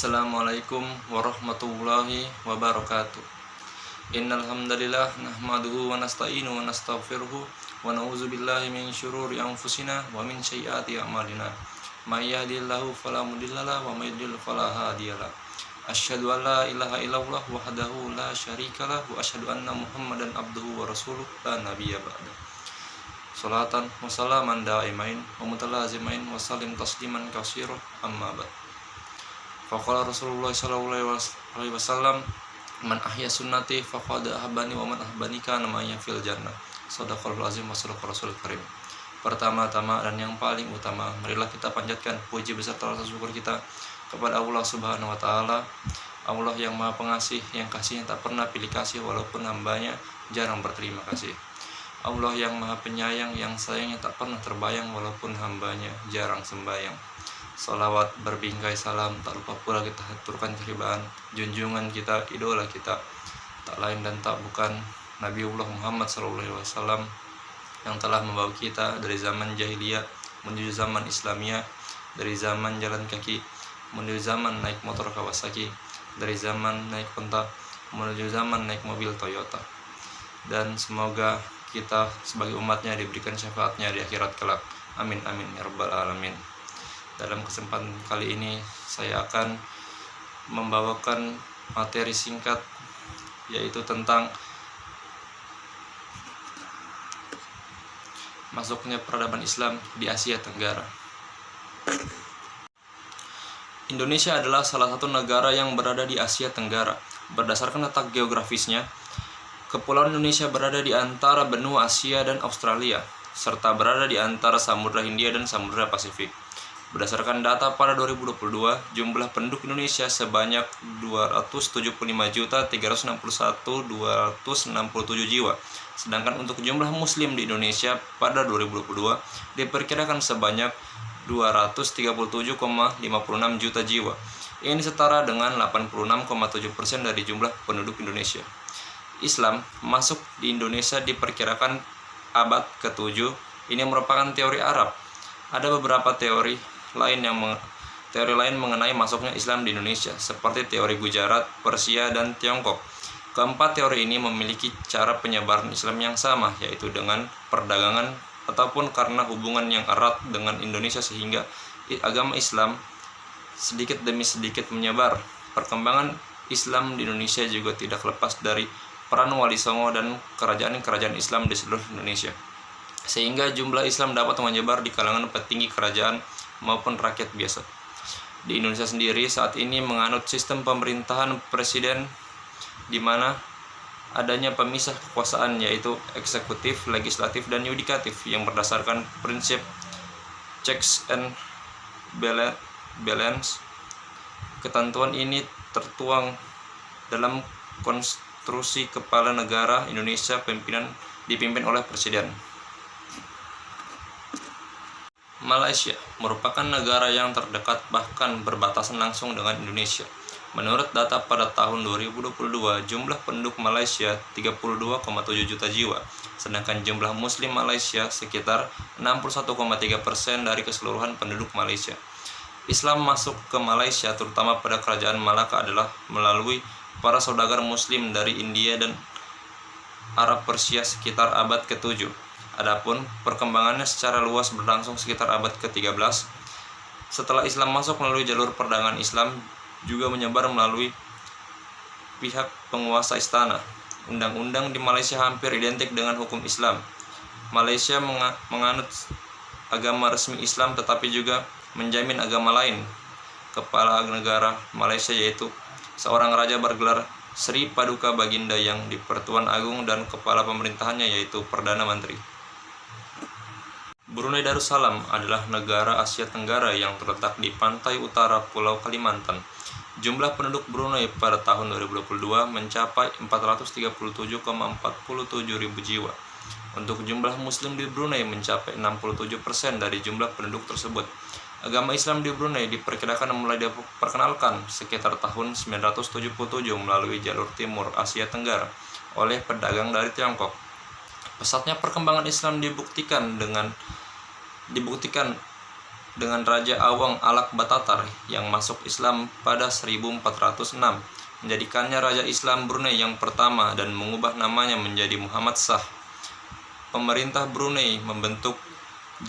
Assalamualaikum warahmatullahi wabarakatuh. Innal hamdalillah nahmaduhu wa nasta'inuhu wa nastaghfiruhu wa na'udzu billahi min syururi anfusina wa min sayyiati a'malina. May yahdihillahu fala mudhillalah wa may yudhlil fala hadiyalah. Asyhadu an la ilaha illallah wahdahu la syarikalah wa asyhadu anna Muhammadan abduhu wa rasuluh la nabiyya ba'da. Salatan wa salaman da'imain wa mutalazimain wa sallim tasliman katsiran amma ba'd. Faqala Rasulullah sallallahu alaihi wasallam, man ahya sunnati faqad ahabbani wa man ahbani kana ma'aya fil jannah. Shadaqallahul azim wa shadaqa rasul karim. Pertama-tama dan yang paling utama, marilah kita panjatkan puji beserta rasa syukur kita kepada Allah Subhanahu wa taala. Allah yang Maha Pengasih, yang kasihnya tak pernah pilih kasih walaupun hambanya jarang berterima kasih. Allah yang Maha Penyayang, yang sayangnya tak pernah terbayang walaupun hambanya jarang sembahyang. Salawat berbingkai salam tak lupa pula kita haturkan kehibaan junjungan kita, idola kita, tak lain dan tak bukan Nabiullah Muhammad SAW, yang telah membawa kita dari zaman jahiliyah menuju zaman Islamiyah, dari zaman jalan kaki menuju zaman naik motor Kawasaki, dari zaman naik onta menuju zaman naik mobil Toyota. Dan semoga kita sebagai umatnya diberikan syafaatnya di akhirat kelak. Amin amin ya rabbal alamin. Dalam kesempatan kali ini saya akan membawakan materi singkat, yaitu tentang masuknya peradaban Islam di Asia Tenggara. Indonesia adalah salah satu negara yang berada di Asia Tenggara. Berdasarkan letak geografisnya, Kepulauan Indonesia berada di antara benua Asia dan Australia, serta berada di antara Samudra Hindia dan Samudra Pasifik. Berdasarkan data pada 2022, jumlah penduduk Indonesia sebanyak 275.361.267 jiwa. Sedangkan untuk jumlah muslim di Indonesia pada 2022 diperkirakan sebanyak 237,56 juta jiwa. Ini setara dengan 86,7% dari jumlah penduduk Indonesia. Islam masuk di Indonesia diperkirakan abad ke-7. Ini merupakan teori Arab. Ada beberapa teori lain mengenai masuknya Islam di Indonesia, seperti teori Gujarat, Persia, dan Tiongkok. Keempat teori ini memiliki cara penyebaran Islam yang sama, yaitu dengan perdagangan ataupun karena hubungan yang erat dengan Indonesia sehingga agama Islam sedikit demi sedikit menyebar. Perkembangan Islam di Indonesia juga tidak lepas dari peran Wali Songo dan kerajaan-kerajaan Islam di seluruh Indonesia, sehingga jumlah Islam dapat menyebar di kalangan petinggi kerajaan maupun rakyat biasa. Di Indonesia sendiri saat ini menganut sistem pemerintahan presiden, di mana adanya pemisah kekuasaan, yaitu eksekutif, legislatif, dan yudikatif yang berdasarkan prinsip checks and balance. Ketentuan ini tertuang dalam konstruksi kepala negara Indonesia dipimpin oleh presiden. Malaysia merupakan negara yang terdekat bahkan berbatasan langsung dengan Indonesia. Menurut data pada tahun 2022, jumlah penduduk Malaysia 32,7 juta jiwa, sedangkan jumlah muslim Malaysia sekitar 61,3% dari keseluruhan penduduk Malaysia. Islam masuk ke Malaysia terutama pada kerajaan Malaka adalah melalui para saudagar muslim dari India dan Arab Persia sekitar abad ke-7. Adapun perkembangannya secara luas berlangsung sekitar abad ke-13. Setelah Islam masuk melalui jalur perdagangan, Islam juga menyebar melalui pihak penguasa istana. Undang-undang di Malaysia hampir identik dengan hukum Islam. Malaysia menganut agama resmi Islam tetapi juga menjamin agama lain. Kepala negara Malaysia yaitu seorang raja bergelar Sri Paduka Baginda yang di Pertuan Agung, dan kepala pemerintahannya yaitu Perdana Menteri. Brunei Darussalam adalah negara Asia Tenggara yang terletak di pantai utara Pulau Kalimantan. Jumlah penduduk Brunei pada tahun 2022 mencapai 437,47 ribu jiwa. Untuk jumlah muslim di Brunei mencapai 67% dari jumlah penduduk tersebut. Agama Islam di Brunei diperkirakan mulai diperkenalkan sekitar tahun 977 melalui jalur timur Asia Tenggara oleh pedagang dari Tiongkok. Pesatnya perkembangan Islam dibuktikan dengan Raja Awang Alak Batatar yang masuk Islam pada 1406, menjadikannya Raja Islam Brunei yang pertama dan mengubah namanya menjadi Muhammad Shah. Pemerintah Brunei membentuk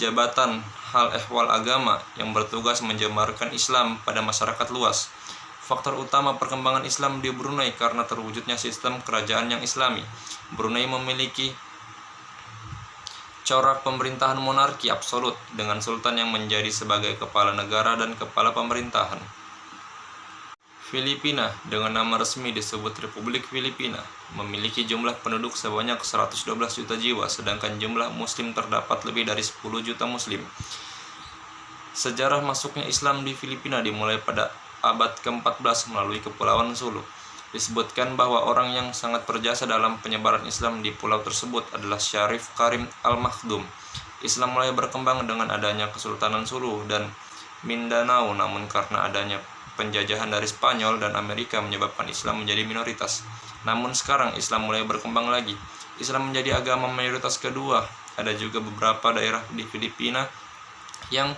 Jabatan Hal Ehwal Agama yang bertugas menyebarkan Islam pada masyarakat luas. Faktor utama perkembangan Islam di Brunei karena terwujudnya sistem kerajaan yang Islami. Brunei memiliki corak pemerintahan monarki absolut dengan sultan yang menjadi sebagai kepala negara dan kepala pemerintahan. Filipina dengan nama resmi disebut Republik Filipina, memiliki jumlah penduduk sebanyak 112 juta jiwa, sedangkan jumlah muslim terdapat lebih dari 10 juta muslim. Sejarah masuknya Islam di Filipina dimulai pada abad ke-14 melalui Kepulauan Sulu. Disebutkan bahwa orang yang sangat berjasa dalam penyebaran Islam di pulau tersebut adalah Syarif Karim Al-Makhdum. Islam mulai berkembang dengan adanya Kesultanan Sulu dan Mindanao, namun karena adanya penjajahan dari Spanyol dan Amerika menyebabkan Islam menjadi minoritas. Namun sekarang Islam mulai berkembang lagi. Islam menjadi agama mayoritas kedua. Ada juga beberapa daerah di Filipina yang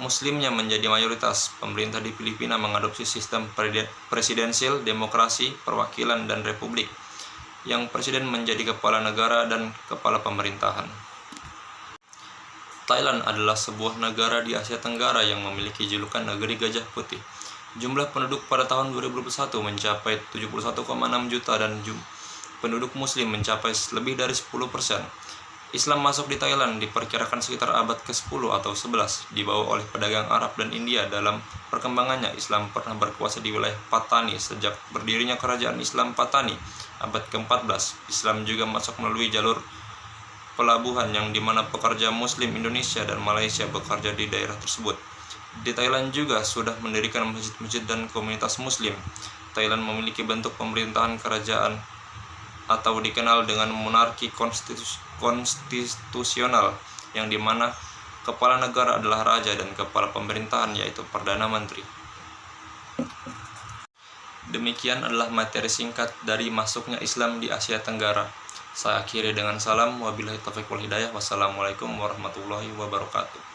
Muslimnya menjadi mayoritas. Pemerintah di Filipina mengadopsi sistem presidensil, demokrasi, perwakilan, dan republik, yang presiden menjadi kepala negara dan kepala pemerintahan. Thailand adalah sebuah negara di Asia Tenggara yang memiliki julukan Negeri Gajah Putih. Jumlah penduduk pada tahun 2021 mencapai 71,6 juta dan penduduk muslim mencapai lebih dari 10%. Islam masuk di Thailand diperkirakan sekitar abad ke-10 atau 11, dibawa oleh pedagang Arab dan India. Dalam perkembangannya, Islam pernah berkuasa di wilayah Patani sejak berdirinya kerajaan Islam Patani abad ke-14. Islam juga masuk melalui jalur pelabuhan yang dimana pekerja Muslim Indonesia dan Malaysia bekerja di daerah tersebut. Di Thailand juga sudah mendirikan masjid-masjid dan komunitas Muslim. Thailand memiliki bentuk pemerintahan kerajaan atau dikenal dengan monarki konstitusional, yang dimana kepala negara adalah raja dan kepala pemerintahan yaitu Perdana Menteri. Demikian adalah materi singkat dari masuknya Islam di Asia Tenggara. Saya akhiri dengan salam, wabillahi taufiq wal hidayah. Wassalamualaikum warahmatullahi wabarakatuh.